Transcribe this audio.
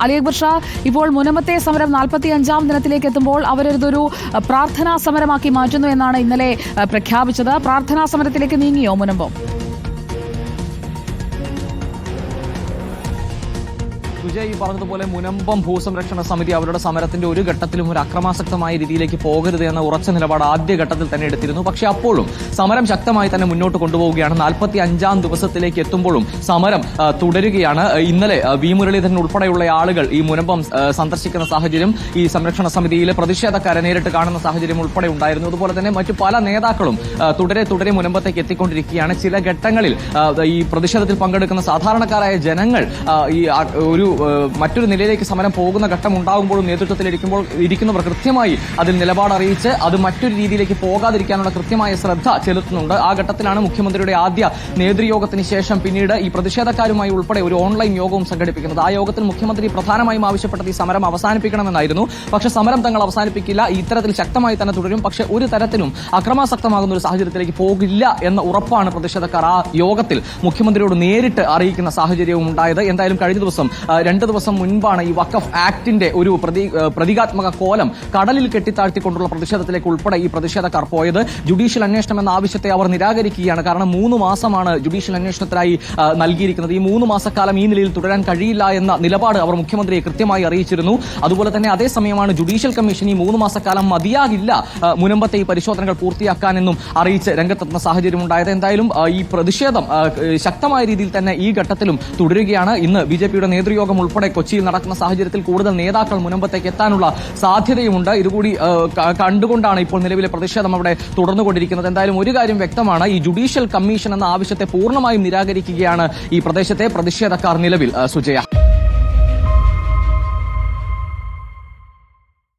അലി അക്ബർ ഷാ, ഇപ്പോൾ മുനമ്പത്തെ സമരം 45-ാം ദിനത്തിലേക്ക് എത്തുമ്പോൾ അവരിതൊരു പ്രാർത്ഥനാ സമരമാക്കി മാറ്റുന്നു എന്നാണ് ഇന്നലെ പ്രഖ്യാപിച്ചത്. പ്രാർത്ഥനാ സമരത്തിലേക്ക് നീങ്ങിയോ മുനമ്പം? വിജയ് പറഞ്ഞതുപോലെ മുനമ്പം ഭൂസംരക്ഷണ സമിതി അവരുടെ സമരത്തിന്റെ ഒരു ഘട്ടത്തിലും ഒരു അക്രമാസക്തമായ രീതിയിലേക്ക് പോകരുത് എന്ന ഉറച്ച നിലപാട് ആദ്യഘട്ടത്തിൽ തന്നെ എടുത്തിരുന്നു. പക്ഷേ അപ്പോഴും സമരം ശക്തമായി തന്നെ മുന്നോട്ട് കൊണ്ടുപോവുകയാണ്. 45-ാം ദിവസത്തിലേക്ക് എത്തുമ്പോഴും സമരം തുടരുകയാണ്. ഇന്നലെ വി മുരളീധരൻ ഉൾപ്പെടെയുള്ള ആളുകൾ ഈ മുനമ്പം സന്ദർശിക്കുന്ന സാഹചര്യം, ഈ സംരക്ഷണ സമിതിയിലെ പ്രതിഷേധക്കാരെ നേരിട്ട് കാണുന്ന സാഹചര്യം ഉൾപ്പെടെ ഉണ്ടായിരുന്നു. അതുപോലെ തന്നെ മറ്റു പല നേതാക്കളും തുടരെ മുനമ്പത്തേക്ക് എത്തിക്കൊണ്ടിരിക്കുകയാണ്. ചില ഘട്ടങ്ങളിൽ ഈ പ്രതിഷേധത്തിൽ പങ്കെടുക്കുന്ന സാധാരണക്കാരായ ജനങ്ങൾ ഈ ഒരു മറ്റൊരു നിലയിലേക്ക് സമരം പോകുന്ന ഘട്ടം ഉണ്ടാകുമ്പോഴും നേതൃത്വത്തിൽ ഇരിക്കുന്നവർ കൃത്യമായി അതിൽ നിലപാട് അറിയിച്ച് അത് മറ്റൊരു രീതിയിലേക്ക് പോകാതിരിക്കാനുള്ള കൃത്യമായ ശ്രദ്ധ ചെലുത്തുന്നുണ്ട്. ആ ഘട്ടത്തിലാണ് മുഖ്യമന്ത്രിയുടെ ആദ്യ നേതൃയോഗത്തിന് ശേഷം പിന്നീട് ഈ പ്രതിഷേധക്കാരുമായി ഉൾപ്പെടെ ഒരു ഓൺലൈൻ യോഗവും സംഘടിപ്പിക്കുന്നത്. ആ യോഗത്തിൽ മുഖ്യമന്ത്രി പ്രധാനമായും ആവശ്യപ്പെട്ടത് ഈ സമരം അവസാനിപ്പിക്കണമെന്നായിരുന്നു. പക്ഷേ സമരം തങ്ങൾ അവസാനിപ്പിക്കില്ല, ഇത്തരത്തിൽ ശക്തമായി തന്നെ തുടരും, പക്ഷേ ഒരു തരത്തിലും അക്രമാസക്തമാകുന്ന ഒരു സാഹചര്യത്തിലേക്ക് പോകില്ല എന്ന ഉറപ്പാണ് പ്രതിഷേധക്കാർ ആ യോഗത്തിൽ മുഖ്യമന്ത്രിയോട് നേരിട്ട് അറിയിക്കുന്ന സാഹചര്യവും ഉണ്ടായത്. എന്തായാലും കഴിഞ്ഞ ദിവസം 2 ദിവസം മുൻപാണ് ഈ വഖഫ് ആക്ടിന്റെ ഒരു പ്രതീകാത്മക കോലം കടലിൽ കെട്ടിത്താഴ്ത്തിക്കൊണ്ടുള്ള പ്രതിഷേധത്തിലേക്ക് ഉൾപ്പെടെ ഈ പ്രതിഷേധക്കാർ പോയത്. ജുഡീഷ്യൽ അന്വേഷണം എന്ന ആവശ്യത്തെ അവർ നിരാകരിക്കുകയാണ്. കാരണം 3 മാസമാണ് ജുഡീഷ്യൽ അന്വേഷണത്തിനായി നൽകിയിരിക്കുന്നത്. ഈ 3 മാസക്കാലം ഈ നിലയിൽ തുടരാൻ കഴിയില്ല എന്ന നിലപാട് അവർ മുഖ്യമന്ത്രിയെ കൃത്യമായി അറിയിച്ചിരുന്നു. അതുപോലെ തന്നെ അതേസമയമാണ് ജുഡീഷ്യൽ കമ്മീഷൻ ഈ 3 മാസക്കാലം മതിയാകില്ല മുനമ്പത്തെ ഈ പരിശോധനകൾ പൂർത്തിയാക്കാനെന്നും അറിയിച്ച് രംഗത്തെത്തുന്ന സാഹചര്യം ഉണ്ടായത്. എന്തായാലും ഈ പ്രതിഷേധം ശക്തമായ രീതിയിൽ തന്നെ ഈ ഘട്ടത്തിലും തുടരുകയാണ്. ഇന്ന് ബിജെപിയുടെ നേതൃയോഗം ഉൾപ്പെടെ കൊച്ചിയിൽ നടക്കുന്ന സാഹചര്യത്തിൽ കൂടുതൽ നേതാക്കൾ മുനമ്പത്തേക്ക് എത്താനുള്ള സാധ്യതയുമുണ്ട്. ഇതുകൂടി കണ്ടുകൊണ്ടാണ് ഇപ്പോൾ നിലവിലെ പ്രതിഷേധം അവിടെ തുടർന്നുകൊണ്ടിരിക്കുന്നത്. എന്തായാലും ഒരു കാര്യം വ്യക്തമാണ്, ഈ ജുഡീഷ്യൽ കമ്മീഷൻ എന്ന ആവശ്യത്തെ പൂർണ്ണമായും നിരാകരിക്കുകയാണ് ഈ പ്രദേശത്തെ പ്രതിഷേധക്കാർ നിലവിൽ. സുജയ.